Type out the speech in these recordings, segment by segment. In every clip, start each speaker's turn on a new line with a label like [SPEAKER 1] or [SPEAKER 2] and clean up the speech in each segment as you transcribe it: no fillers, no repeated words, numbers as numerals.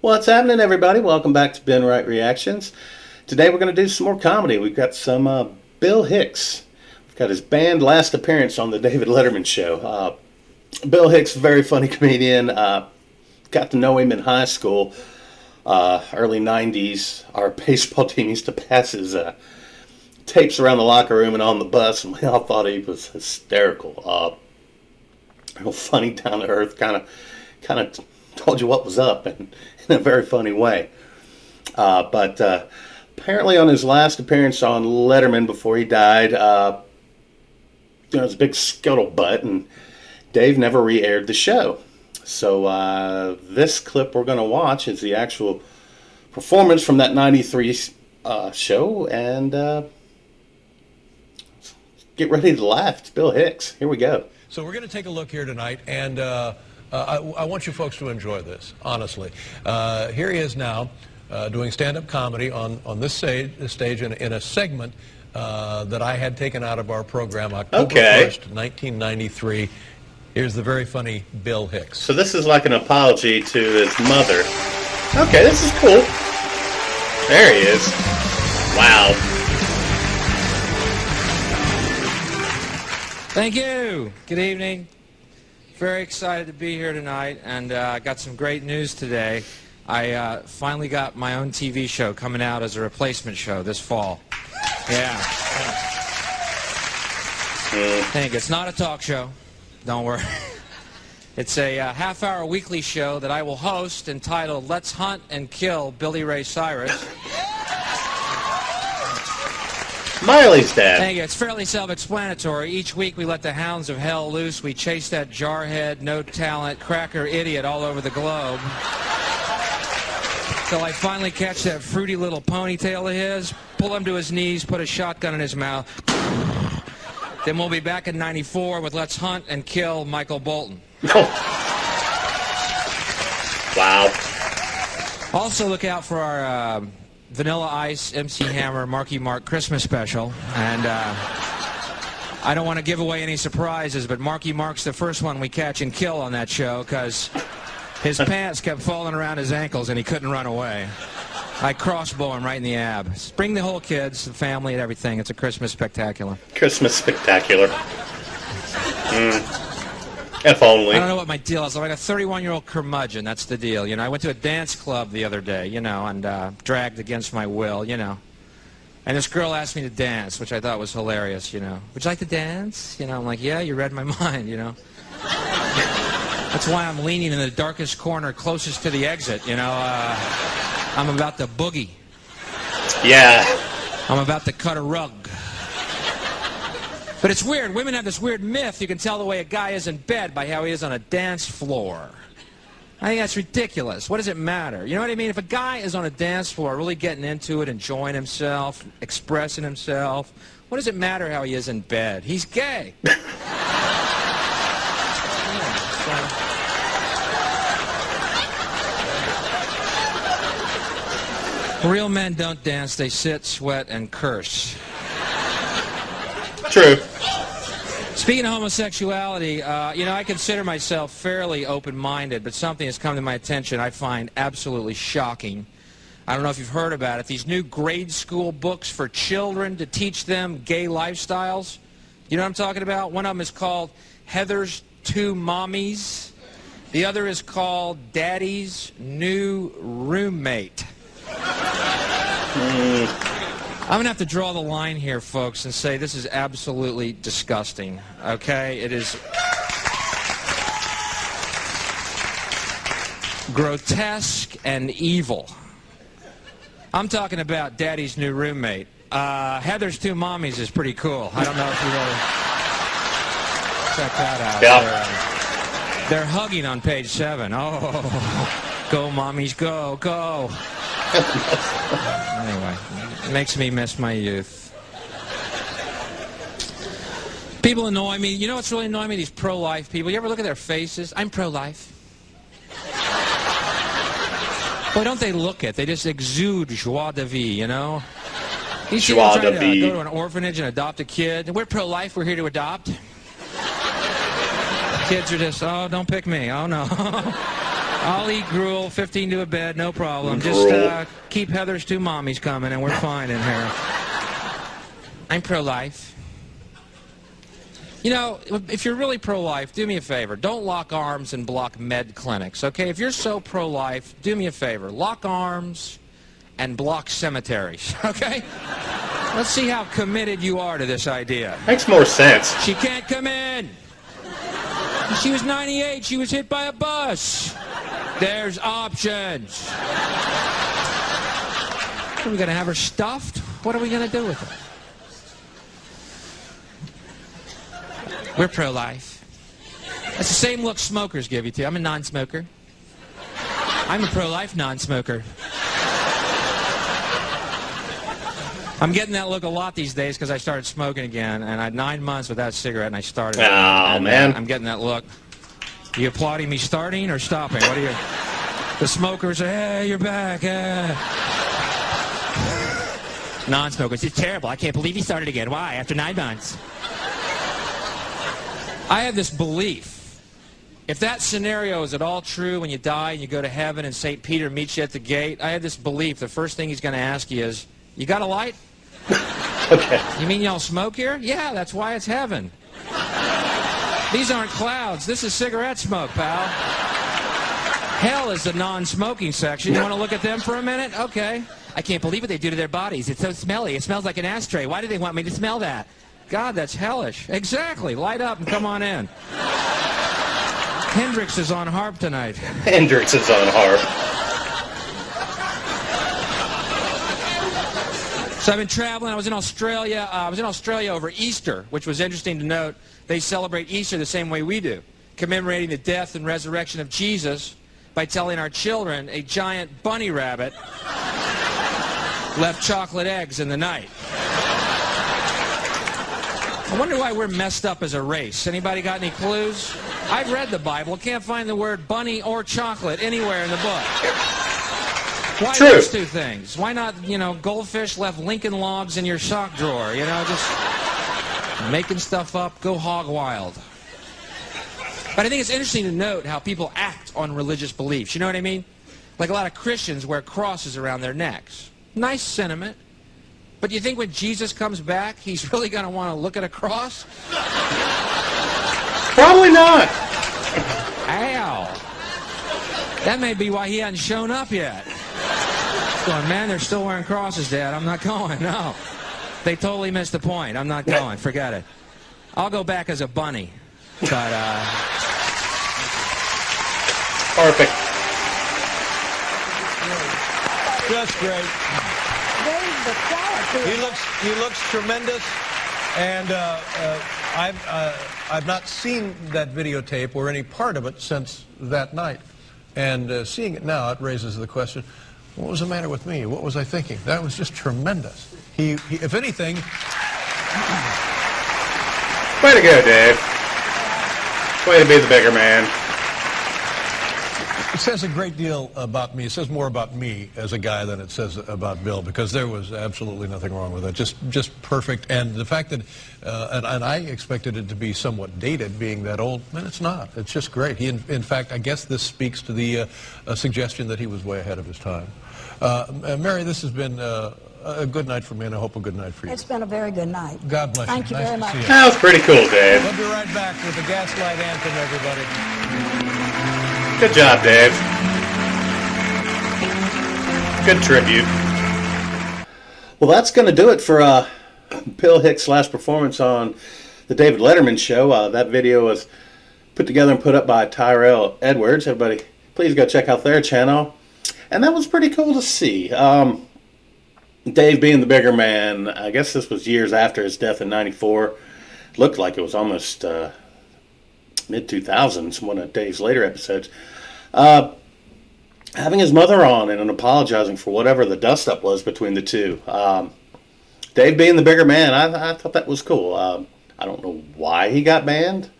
[SPEAKER 1] What's happening, everybody? Welcome back to Ben Wright Reactions. Today we're going to do some more comedy. We've got some Bill Hicks. We've got his band last appearance on the David Letterman show. Bill Hicks, very funny comedian. Got to know him in high school, early 90s. Our baseball team used to pass his tapes around the locker room and on the bus, and we all thought he was hysterical. Real funny, down to earth, kind of told you what was up in a very funny way. But apparently on his last appearance on Letterman before he died, there was a big scuttlebutt, and Dave never re-aired the show. So this clip we're going to watch is the actual performance from that 93 show, and get ready to laugh. It's Bill Hicks. Here we go.
[SPEAKER 2] So we're going to take a look here tonight, and I want you folks to enjoy this, honestly. Here he is now doing stand-up comedy on this stage in a segment that I had taken out of our program October 1st, 1993. Here's the very funny Bill Hicks.
[SPEAKER 1] So this is like an apology to his mother. Okay, this is cool. There he is. Wow.
[SPEAKER 3] Thank you. Good evening. Very excited to be here tonight, and I got some great news today. I finally got my own TV show coming out as a replacement show this fall. Yeah. Thank you. It's not a talk show. Don't worry. It's a half-hour weekly show that I will host entitled Let's Hunt and Kill Billy Ray Cyrus.
[SPEAKER 1] Miley's dad.
[SPEAKER 3] Thank you. It's fairly self-explanatory. Each week we let the hounds of hell loose. We chase that jarhead, no-talent, cracker idiot all over the globe. Till I finally catch that fruity little ponytail of his, pull him to his knees, put a shotgun in his mouth. Then we'll be back in '94 with Let's Hunt and Kill Michael Bolton.
[SPEAKER 1] Wow.
[SPEAKER 3] Also look out for our Vanilla Ice, MC Hammer, Marky Mark Christmas special. And I don't want to give away any surprises, but Marky Mark's the first one we catch and kill on that show because his pants kept falling around his ankles and he couldn't run away. I crossbow him right in the abs. Bring the whole kids, the family, and everything. It's a Christmas spectacular.
[SPEAKER 1] Christmas spectacular. If only.
[SPEAKER 3] I don't know what my deal is. I'm like a 31-year-old curmudgeon. That's the deal. You know, I went to a dance club the other day, you know, and dragged against my will, you know. And this girl asked me to dance, which I thought was hilarious, you know. Would you like to dance? You know, I'm like, yeah, you read my mind, you know. That's why I'm leaning in the darkest corner closest to the exit, you know. I'm about to boogie.
[SPEAKER 1] Yeah.
[SPEAKER 3] I'm about to cut a rug. But it's weird. Women have this weird myth. You can tell the way a guy is in bed by how he is on a dance floor. I think that's ridiculous. What does it matter? You know what I mean? If a guy is on a dance floor really getting into it, enjoying himself, expressing himself, what does it matter how he is in bed? He's gay. Real men don't dance. They sit, sweat, and curse.
[SPEAKER 1] True.
[SPEAKER 3] Speaking of homosexuality, you know, I consider myself fairly open-minded, but something has come to my attention I find absolutely shocking. I don't know if you've heard about it. These new grade school books for children to teach them gay lifestyles. You know what I'm talking about? One of them is called Heather's Two Mommies. The other is called Daddy's New Roommate. I'm going to have to draw the line here, folks, and say this is absolutely disgusting, okay? It is grotesque and evil. I'm talking about Daddy's New Roommate. Heather's Two Mommies is pretty cool. I don't know if you really check that out.
[SPEAKER 1] Yeah.
[SPEAKER 3] They're hugging on page 7. Oh, go, mommies, go, go. Anyway, it makes me miss my youth. People annoy me. You know what's really annoying me? These pro-life people. You ever look at their faces? I'm pro-life. Boy, don't they look it? They just exude joie de vivre, you know? These people are trying to go to an orphanage and adopt a kid. We're pro-life. We're here to adopt. Kids are just, oh, don't pick me. Oh, no. I'll eat gruel, 15 to a bed, no problem.
[SPEAKER 1] Gruel.
[SPEAKER 3] Just keep Heather's 2 mommies coming, and we're fine in here. I'm pro-life. You know, if you're really pro-life, do me a favor. Don't lock arms and block med clinics, okay? If you're so pro-life, do me a favor. Lock arms and block cemeteries, okay? Let's see how committed you are to this idea.
[SPEAKER 1] Makes more sense.
[SPEAKER 3] She can't come in. She was 98. She was hit by a bus. There's options. Are we going to have her stuffed? What are we going to do with her? We're pro-life. That's the same look smokers give you, too. I'm a non-smoker. I'm a pro-life non-smoker. I'm getting that look a lot these days because I started smoking again, and I had 9 months without a cigarette, and I started.
[SPEAKER 1] Oh, man.
[SPEAKER 3] I'm getting that look. You applauding me starting or stopping? What are you? The smokers say, hey, you're back. Non-smokers, it's terrible. I can't believe he started again. Why? After 9 months. I have this belief. If that scenario is at all true when you die and you go to heaven and St. Peter meets you at the gate, I have this belief the first thing he's going to ask you is, you got a light?
[SPEAKER 1] Okay.
[SPEAKER 3] You mean y'all smoke here? Yeah, that's why it's heaven. These aren't clouds. This is cigarette smoke, pal. Hell is the non-smoking section. You want to look at them for a minute? Okay. I can't believe what they do to their bodies. It's so smelly. It smells like an ashtray. Why do they want me to smell that? God, that's hellish. Exactly. Light up and come on in. Hendrix is on harp tonight.
[SPEAKER 1] Hendrix is on harp.
[SPEAKER 3] So I've been traveling. I was in Australia. Over Easter, which was interesting to note. They celebrate Easter the same way we do, commemorating the death and resurrection of Jesus by telling our children a giant bunny rabbit left chocolate eggs in the night. I wonder why we're messed up as a race. Anybody got any clues? I've read the Bible. Can't find the word bunny or chocolate anywhere in the book. Why
[SPEAKER 1] True.
[SPEAKER 3] those 2 things? Why not, goldfish left Lincoln Logs in your sock drawer? Just making stuff up, go hog wild. But I think it's interesting to note how people act on religious beliefs. You know what I mean? Like a lot of Christians wear crosses around their necks. Nice sentiment. But you think when Jesus comes back, he's really going to want to look at a cross?
[SPEAKER 1] Probably not.
[SPEAKER 3] Ow. That may be why he hasn't shown up yet. Going, man, they're still wearing crosses, Dad. I'm not going. No. They totally missed the point. I'm not going. Forget it. I'll go back as a bunny. But,
[SPEAKER 1] Perfect.
[SPEAKER 2] Just great. He looks tremendous, and I've not seen that videotape or any part of it since that night, and seeing it now, it raises the question: what was the matter with me? What was I thinking? That was just tremendous. He if anything,
[SPEAKER 1] Way to go, Dave. Way to be the bigger man.
[SPEAKER 2] it says a great deal about me. It says more about me as a guy than it says about Bill, because there was absolutely nothing wrong with it. Just perfect. And the fact that, and I expected it to be somewhat dated, being that old, and it's not. It's just great. He, in fact, I guess this speaks to the suggestion that he was way ahead of his time. Mary, this has been a good night for me, and I hope a good night for you.
[SPEAKER 4] It's been a very good night.
[SPEAKER 2] God bless you.
[SPEAKER 4] Thank you
[SPEAKER 2] Nice
[SPEAKER 4] very
[SPEAKER 2] to
[SPEAKER 4] much.
[SPEAKER 2] see you.
[SPEAKER 1] That was pretty cool, Dave.
[SPEAKER 2] We'll be right back with the Gaslight Anthem, everybody.
[SPEAKER 1] Good job, Dave. Good tribute. Well, that's going to do it for Bill Hicks' last performance on the David Letterman show. That video was put together and put up by Tyrell Edwards. Everybody, please go check out their channel. And that was pretty cool to see. Dave being the bigger man, I guess this was years after his death in '94. Looked like it was almost mid-2000s, one of Dave's later episodes. Having his mother on and apologizing for whatever the dust-up was between the two. Dave being the bigger man, I thought that was cool. I don't know why he got banned.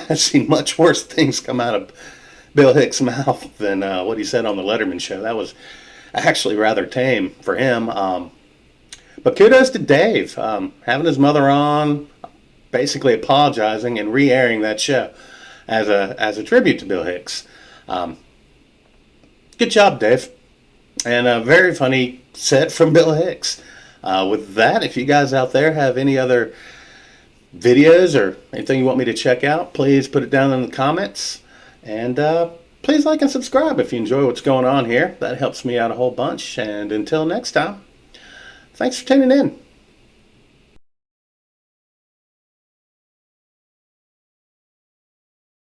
[SPEAKER 1] I've seen much worse things come out of Bill Hicks' mouth than what he said on the Letterman show. That was actually rather tame for him. But kudos to Dave, having his mother on, basically apologizing and re-airing that show as a tribute to Bill Hicks. Good job, Dave. And a very funny set from Bill Hicks. With that, if you guys out there have any other videos or anything you want me to check out, please put it down in the comments. And please like and subscribe if you enjoy what's going on here. That helps me out a whole bunch. And until next time, thanks for tuning in.